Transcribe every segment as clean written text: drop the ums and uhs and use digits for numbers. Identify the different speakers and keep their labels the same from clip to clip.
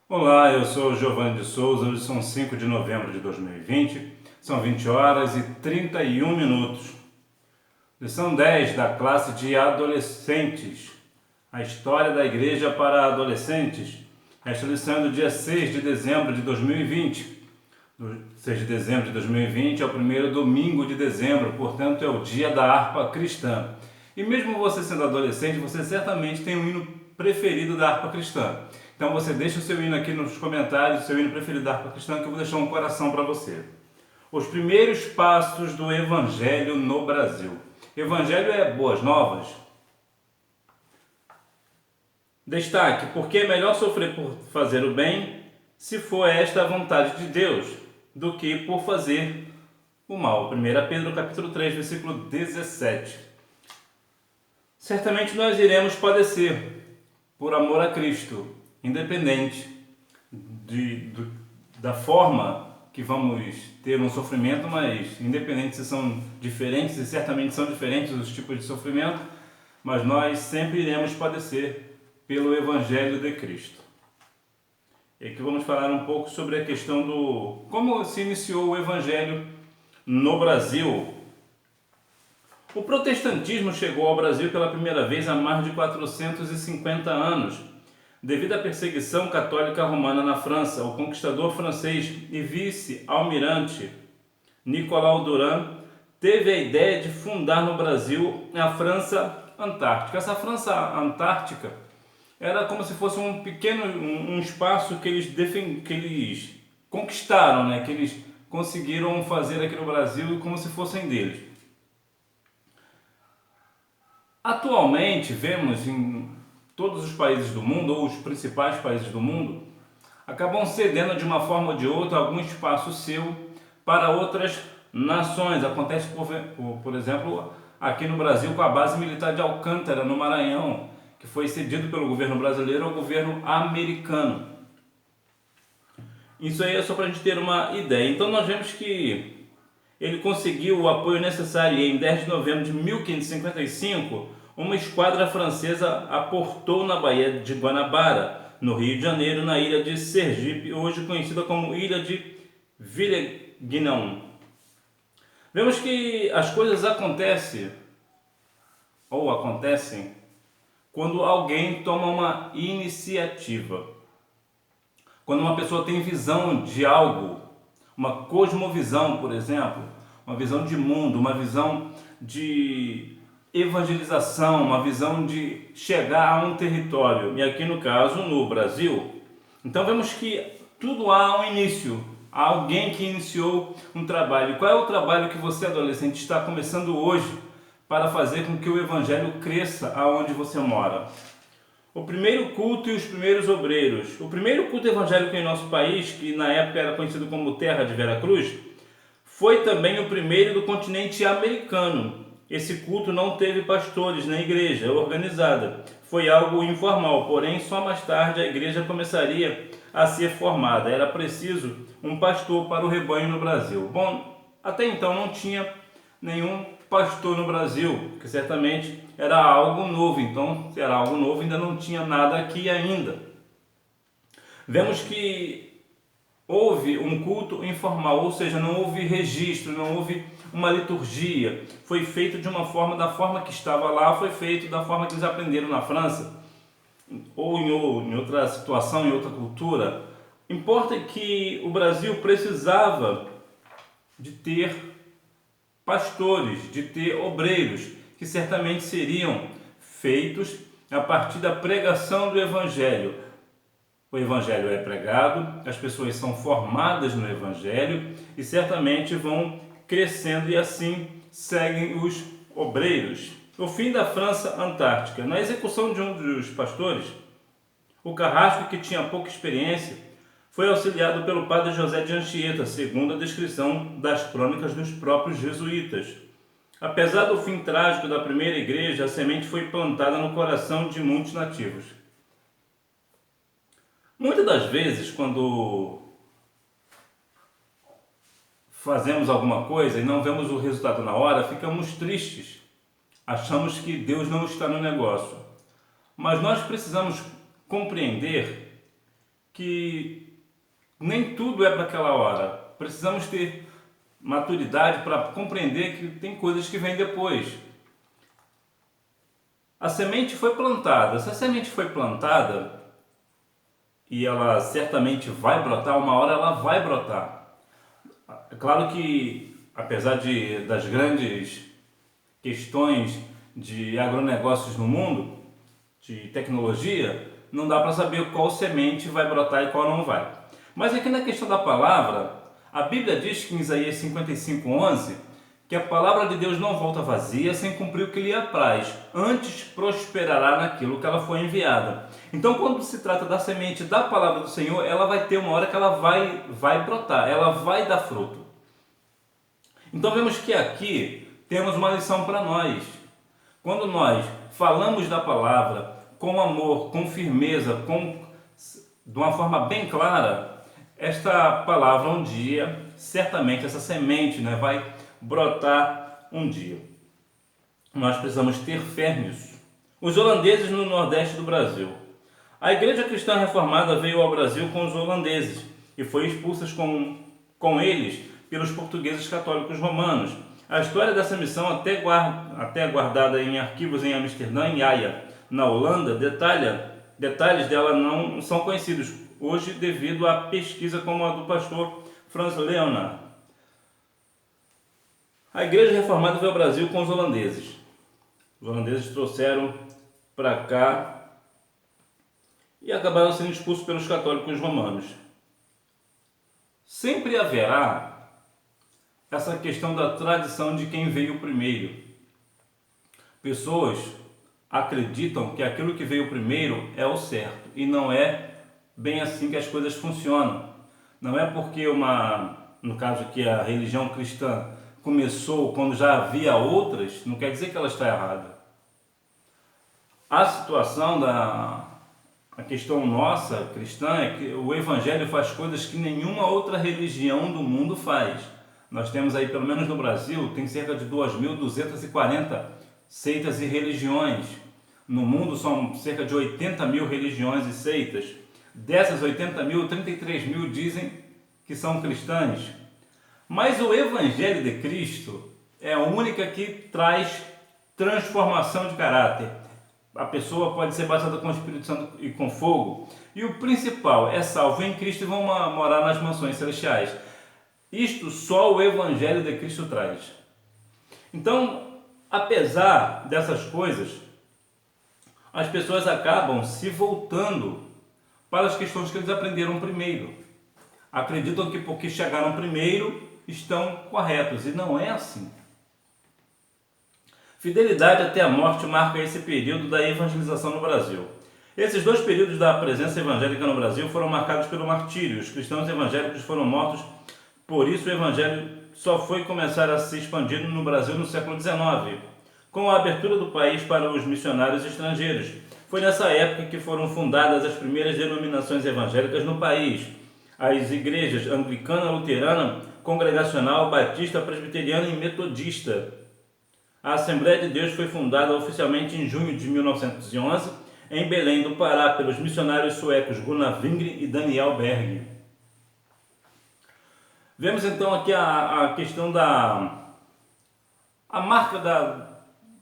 Speaker 1: Olá, eu sou Giovanni de Souza, hoje são 5 de novembro de 2020, são 20 horas e 31 minutos. Lição 10 da classe de adolescentes, a história da igreja para adolescentes. Esta lição é do dia 6 de dezembro de 2020. 6 de dezembro de 2020 é o primeiro domingo de dezembro, portanto é o dia da harpa cristã. E mesmo você sendo adolescente, você certamente tem um hino preferido da harpa cristã. Então você deixa o seu hino aqui nos comentários, o seu hino preferido da harpa cristã, que eu vou deixar um coração para você. Os primeiros passos do Evangelho no Brasil. Evangelho é boas novas? Destaque, porque é melhor sofrer por fazer o bem, se for esta a vontade de Deus, do que por fazer o mal. 1 Pedro capítulo 3, versículo 17. Certamente nós iremos padecer por amor a Cristo, independente da forma que vamos ter um sofrimento, mas independente se são diferentes, e certamente são diferentes os tipos de sofrimento, mas nós sempre iremos padecer pelo Evangelho de Cristo. E aqui vamos falar um pouco sobre a questão do como se iniciou o Evangelho no Brasil. O protestantismo chegou ao Brasil pela primeira vez há mais de 450 anos. Devido à perseguição católica romana na França, o conquistador francês e vice-almirante Nicolau Duran teve a ideia de fundar no Brasil a França Antártica. Essa França Antártica era como se fosse um pequeno espaço que eles conquistaram, né? Que eles conseguiram fazer aqui no Brasil como se fossem deles. Atualmente vemos em todos os países do mundo, ou os principais países do mundo, acabam cedendo de uma forma ou de outra algum espaço seu para outras nações. Acontece, por exemplo, aqui no Brasil com a base militar de Alcântara, no Maranhão, que foi cedido pelo governo brasileiro ao governo americano. Isso aí é só para a gente ter uma ideia. Então nós vemos que ele conseguiu o apoio necessário e em 10 de novembro de 1555, uma esquadra francesa aportou na Baía de Guanabara, no Rio de Janeiro, na ilha de Sergipe, hoje conhecida como Ilha de Villeguignon. Vemos que as coisas acontecem quando alguém toma uma iniciativa. Quando uma pessoa tem visão de algo, uma cosmovisão, por exemplo, uma visão de mundo, uma visão de evangelização, uma visão de chegar a um território, e aqui no caso, no Brasil. Então vemos que tudo há um início, há alguém que iniciou um trabalho. Qual é o trabalho que você, adolescente, está começando hoje para fazer com que o evangelho cresça aonde você mora? O primeiro culto e os primeiros obreiros. O primeiro culto evangélico em nosso país, que na época era conhecido como Terra de Veracruz, foi também o primeiro do continente americano. Esse culto não teve pastores na igreja organizada. Foi algo informal, porém só mais tarde a igreja começaria a ser formada. Era preciso um pastor para o rebanho no Brasil. Bom, até então não tinha nenhum pastor no Brasil, que certamente era algo novo. Então, se era algo novo, ainda não tinha nada aqui ainda. Vemos que houve um culto informal, ou seja, não houve registro, não houve uma liturgia. Foi feito de uma forma, da forma que estava lá, foi feito da forma que eles aprenderam na França, ou em outra situação, em outra cultura. Importa que o Brasil precisava de ter pastores, de ter obreiros, que certamente seriam feitos a partir da pregação do Evangelho. O Evangelho é pregado, as pessoas são formadas no Evangelho e certamente vão crescendo e assim seguem os obreiros. O fim da França Antártica. Na execução de um dos pastores, o carrasco, que tinha pouca experiência, foi auxiliado pelo padre José de Anchieta, segundo a descrição das crônicas dos próprios jesuítas. Apesar do fim trágico da primeira igreja, a semente foi plantada no coração de muitos nativos. Muitas das vezes, quando fazemos alguma coisa e não vemos o resultado na hora, ficamos tristes. Achamos que Deus não está no negócio. Mas nós precisamos compreender que nem tudo é para aquela hora. Precisamos ter maturidade para compreender que tem coisas que vêm depois. A semente foi plantada. Se a semente foi plantada e ela certamente vai brotar, uma hora ela vai brotar. É claro que, apesar das grandes questões de agronegócios no mundo, de tecnologia, não dá para saber qual semente vai brotar e qual não vai. Mas aqui na questão da palavra, a Bíblia diz que em Isaías 55:11, que a palavra de Deus não volta vazia sem cumprir o que lhe apraz, antes prosperará naquilo que ela foi enviada. Então, quando se trata da semente da palavra do Senhor, ela vai ter uma hora que ela vai brotar, ela vai dar fruto. Então, vemos que aqui temos uma lição para nós. Quando nós falamos da palavra com amor, com firmeza, de uma forma bem clara, esta palavra um dia, certamente essa semente, vai brotar um dia. Nós precisamos ter fé nisso. Os holandeses no nordeste do Brasil. A igreja cristã reformada veio ao Brasil com os holandeses e foi expulsa com eles pelos portugueses católicos romanos. A história dessa missão, até guardada em arquivos em Amsterdã e Haia, na Holanda, detalhes dela não são conhecidos hoje devido à pesquisa como a do pastor Frans Leonard. A igreja reformada veio ao Brasil com os holandeses. Os holandeses trouxeram para cá e acabaram sendo expulsos pelos católicos romanos. Sempre haverá essa questão da tradição de quem veio primeiro. Pessoas acreditam que aquilo que veio primeiro é o certo e não é bem assim que as coisas funcionam. Não é porque no caso que a religião cristã começou quando já havia outras, não quer dizer que ela está errada. A situação a questão nossa cristã é que o Evangelho faz coisas que nenhuma outra religião do mundo faz. Nós temos aí, pelo menos no Brasil, tem cerca de 2.240 seitas e religiões. No mundo são cerca de 80 mil religiões e seitas. Dessas 80 mil, 33 mil dizem que são cristãs. Mas o Evangelho de Cristo é a única que traz transformação de caráter. A pessoa pode ser batizada com o Espírito Santo e com fogo. E o principal é salvo em Cristo e vão morar nas mansões celestiais. Isto só o Evangelho de Cristo traz. Então, apesar dessas coisas, as pessoas acabam se voltando para as questões que eles aprenderam primeiro. Acreditam que porque chegaram primeiro estão corretos, e não é assim. Fidelidade até a morte marca esse período da evangelização no Brasil. Esses dois períodos da presença evangélica no Brasil foram marcados pelo martírio. Os cristãos evangélicos foram mortos, por isso o evangelho só foi começar a se expandir no Brasil no século XIX, com a abertura do país para os missionários estrangeiros. Foi nessa época que foram fundadas as primeiras denominações evangélicas no país. As igrejas anglicana, luterana, congregacional, batista, presbiteriana e metodista. A Assembleia de Deus foi fundada oficialmente em junho de 1911, em Belém do Pará, pelos missionários suecos Gunnar Wingre e Daniel Berg. Vemos então aqui a questão a marca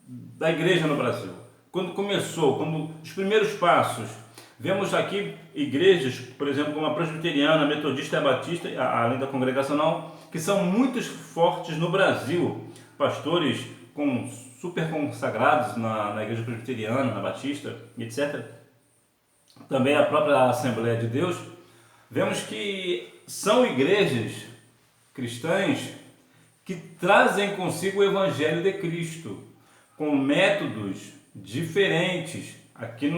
Speaker 1: da igreja no Brasil. Quando começou, os primeiros passos, vemos aqui igrejas, por exemplo, como a presbiteriana, a metodista e a batista, além da congregacional, que são muito fortes no Brasil. Pastores super consagrados na igreja presbiteriana, na batista, etc. Também a própria Assembleia de Deus. Vemos que são igrejas cristãs que trazem consigo o Evangelho de Cristo, com métodos diferentes, aqui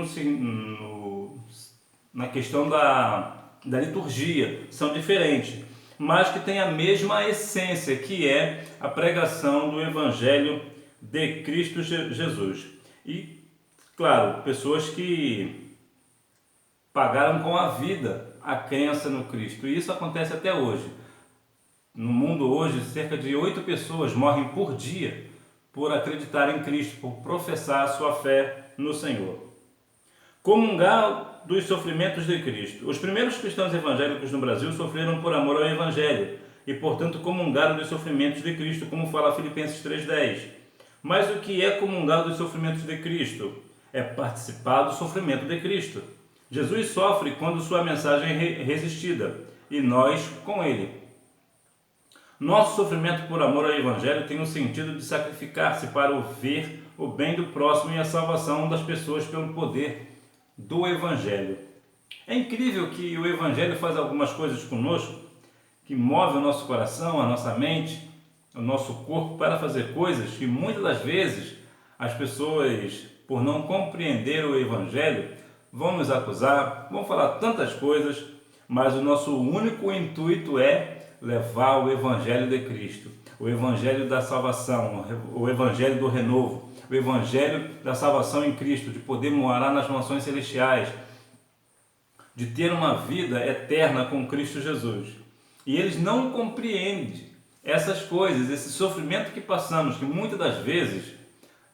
Speaker 1: na questão da liturgia, são diferentes, mas que têm a mesma essência, que é a pregação do Evangelho de Cristo Jesus. E, claro, pessoas que pagaram com a vida a crença no Cristo, e isso acontece até hoje. No mundo hoje, cerca de 8 pessoas morrem por dia por acreditar em Cristo, por professar a sua fé no Senhor. Comungar dos sofrimentos de Cristo. Os primeiros cristãos evangélicos no Brasil sofreram por amor ao Evangelho e, portanto, comungaram dos sofrimentos de Cristo, como fala Filipenses 3,10. Mas o que é comungar dos sofrimentos de Cristo? É participar do sofrimento de Cristo. Jesus sofre quando sua mensagem é resistida, e nós com ele. Nosso sofrimento por amor ao Evangelho tem o sentido de sacrificar-se para ver o bem do próximo e a salvação das pessoas pelo poder do Evangelho. É incrível que o Evangelho faz algumas coisas conosco, que move o nosso coração, a nossa mente, o nosso corpo para fazer coisas que muitas das vezes as pessoas, por não compreender o Evangelho, vão nos acusar, vão falar tantas coisas, mas o nosso único intuito é levar o Evangelho de Cristo, o Evangelho da salvação, o Evangelho do renovo, o Evangelho da salvação em Cristo, de poder morar nas mansões celestiais, de ter uma vida eterna com Cristo Jesus. E eles não compreendem essas coisas, esse sofrimento que passamos, que muitas das vezes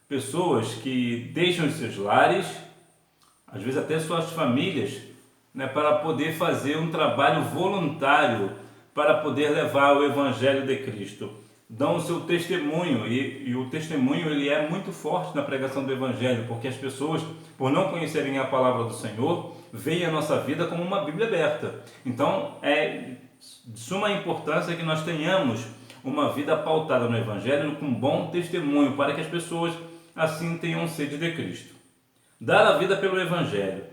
Speaker 1: pessoas que deixam os seus lares, às vezes até suas famílias, para poder fazer um trabalho voluntário, para poder levar o Evangelho de Cristo. Dão o seu testemunho, e o testemunho ele é muito forte na pregação do Evangelho, porque as pessoas, por não conhecerem a palavra do Senhor, veem a nossa vida como uma Bíblia aberta. Então, é de suma importância que nós tenhamos uma vida pautada no Evangelho com bom testemunho, para que as pessoas assim tenham sede de Cristo. Dar a vida pelo Evangelho.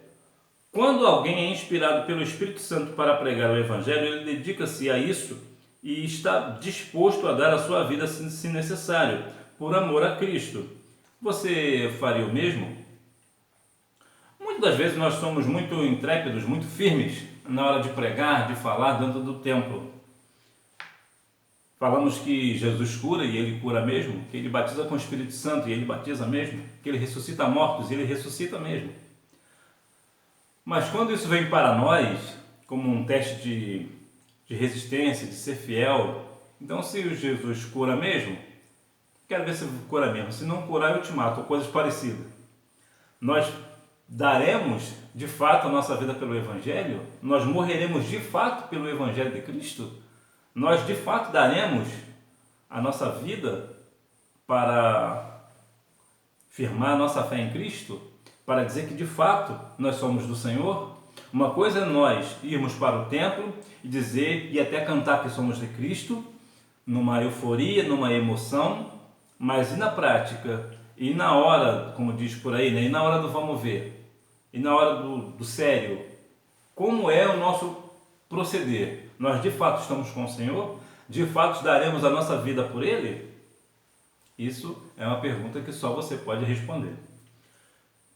Speaker 1: Quando alguém é inspirado pelo Espírito Santo para pregar o Evangelho, ele dedica-se a isso e está disposto a dar a sua vida, se necessário, por amor a Cristo. Você faria o mesmo? Muitas das vezes nós somos muito intrépidos, muito firmes na hora de pregar, de falar dentro do templo. Falamos que Jesus cura e Ele cura mesmo, que Ele batiza com o Espírito Santo e Ele batiza mesmo, que Ele ressuscita mortos e Ele ressuscita mesmo. Mas quando isso vem para nós, como um teste de resistência, de ser fiel, então se Jesus cura mesmo, quero ver se cura mesmo, se não curar eu te mato, ou coisas parecidas. Nós daremos de fato a nossa vida pelo Evangelho? Nós morreremos de fato pelo Evangelho de Cristo? Nós de fato daremos a nossa vida para firmar a nossa fé em Cristo? Para dizer que de fato nós somos do Senhor? Uma coisa é nós irmos para o templo e dizer e até cantar que somos de Cristo, numa euforia, numa emoção, mas e na prática? E na hora, como diz por aí, e na hora do vamos ver? E na hora do sério? Como é o nosso proceder? Nós de fato estamos com o Senhor? De fato daremos a nossa vida por Ele? Isso é uma pergunta que só você pode responder.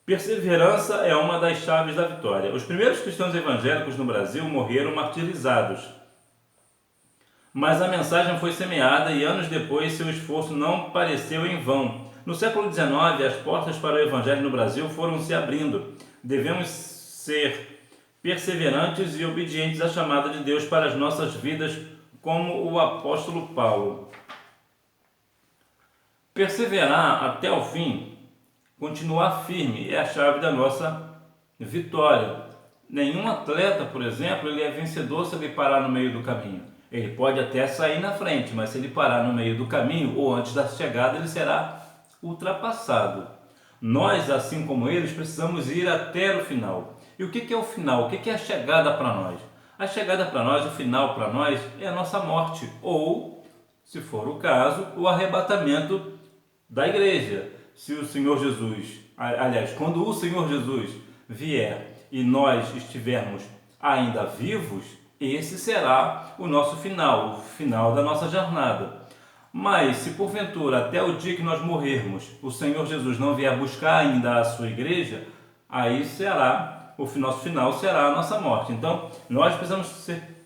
Speaker 1: Perseverança é uma das chaves da vitória. Os primeiros cristãos evangélicos no Brasil morreram martirizados. Mas a mensagem foi semeada e anos depois seu esforço não pareceu em vão. No século XIX, as portas para o Evangelho no Brasil foram se abrindo. Devemos ser perseverantes e obedientes à chamada de Deus para as nossas vidas, como o apóstolo Paulo. Perseverar até o fim, continuar firme, é a chave da nossa vitória. Nenhum atleta, por exemplo, ele é vencedor se ele parar no meio do caminho. Ele pode até sair na frente, mas se ele parar no meio do caminho ou antes da chegada, ele será ultrapassado. Nós, assim como eles, precisamos ir até o final. E o que é o final? O que é a chegada para nós? A chegada para nós, o final para nós, é a nossa morte, ou, se for o caso, o arrebatamento da igreja. Se o Senhor Jesus, aliás, quando o Senhor Jesus vier e nós estivermos ainda vivos, esse será o nosso final, o final da nossa jornada. Mas se porventura até o dia que nós morrermos, o Senhor Jesus não vier buscar ainda a sua igreja, aí será, o nosso final será a nossa morte. Então, nós precisamos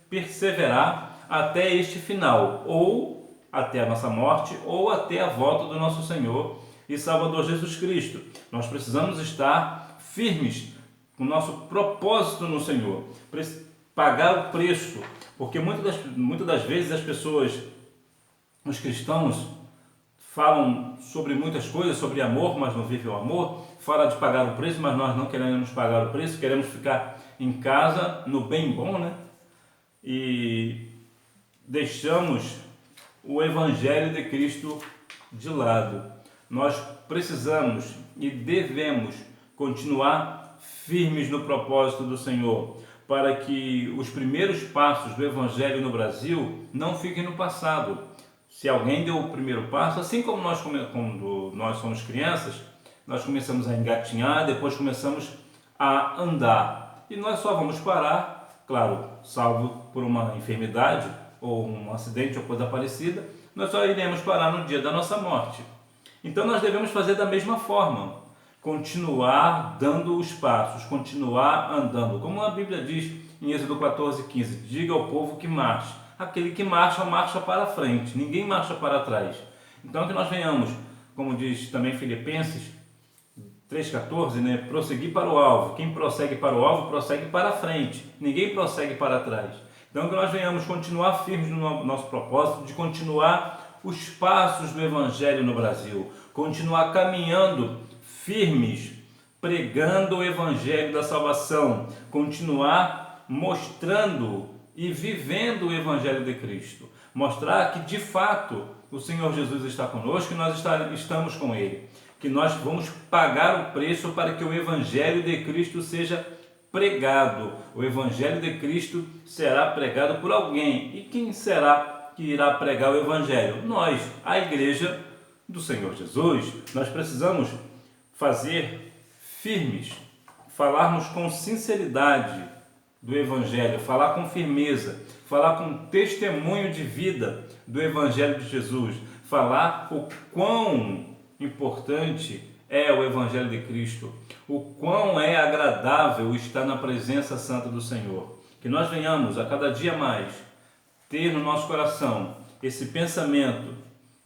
Speaker 1: perseverar até este final, ou até a nossa morte, ou até a volta do nosso Senhor e Salvador Jesus Cristo. Nós precisamos estar firmes com o nosso propósito no Senhor, pagar o preço, porque muitas das vezes as pessoas, os cristãos, falam sobre muitas coisas, sobre amor, mas não vivem o amor, fala de pagar o preço, mas nós não queremos pagar o preço, queremos ficar em casa, no bem bom, né? E deixamos o Evangelho de Cristo de lado. Nós precisamos e devemos continuar firmes no propósito do Senhor, para que os primeiros passos do Evangelho no Brasil não fiquem no passado. Se alguém deu o primeiro passo, assim como quando nós somos crianças, nós começamos a engatinhar, depois começamos a andar. E nós só vamos parar, claro, salvo por uma enfermidade ou um acidente ou coisa parecida, nós só iremos parar no dia da nossa morte. Então nós devemos fazer da mesma forma, continuar dando os passos, continuar andando. Como a Bíblia diz em Êxodo 14:15, diga ao povo que marche. Aquele que marcha, marcha para frente, ninguém marcha para trás. Então que nós venhamos, como diz também Filipenses 3,14, né? Prosseguir para o alvo. Quem prossegue para o alvo, prossegue para frente. Ninguém prossegue para trás. Então que nós venhamos continuar firmes no nosso propósito de continuar os passos do Evangelho no Brasil. Continuar caminhando firmes, pregando o Evangelho da salvação. Continuar mostrando e vivendo o Evangelho de Cristo. Mostrar que de fato o Senhor Jesus está conosco e nós estamos com Ele. Que nós vamos pagar o preço para que o Evangelho de Cristo seja pregado. O Evangelho de Cristo será pregado por alguém. E quem será que irá pregar o Evangelho? Nós, a Igreja do Senhor Jesus. Nós precisamos fazer firmes, falarmos com sinceridade do Evangelho, falar com firmeza, falar com testemunho de vida do Evangelho de Jesus, falar o quão importante é o Evangelho de Cristo, o quão é agradável estar na presença santa do Senhor. Que nós venhamos a cada dia mais ter no nosso coração esse pensamento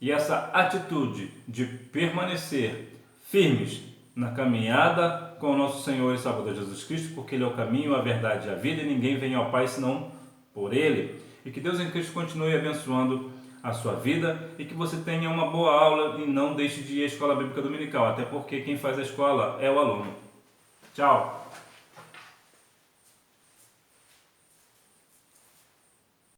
Speaker 1: e essa atitude de permanecer firmes na caminhada com o nosso Senhor e Salvador Jesus Cristo, porque Ele é o caminho, a verdade e a vida, e ninguém vem ao Pai senão por Ele. E que Deus em Cristo continue abençoando a sua vida e que você tenha uma boa aula e não deixe de ir à Escola Bíblica Dominical, até porque quem faz a escola é o aluno. Tchau!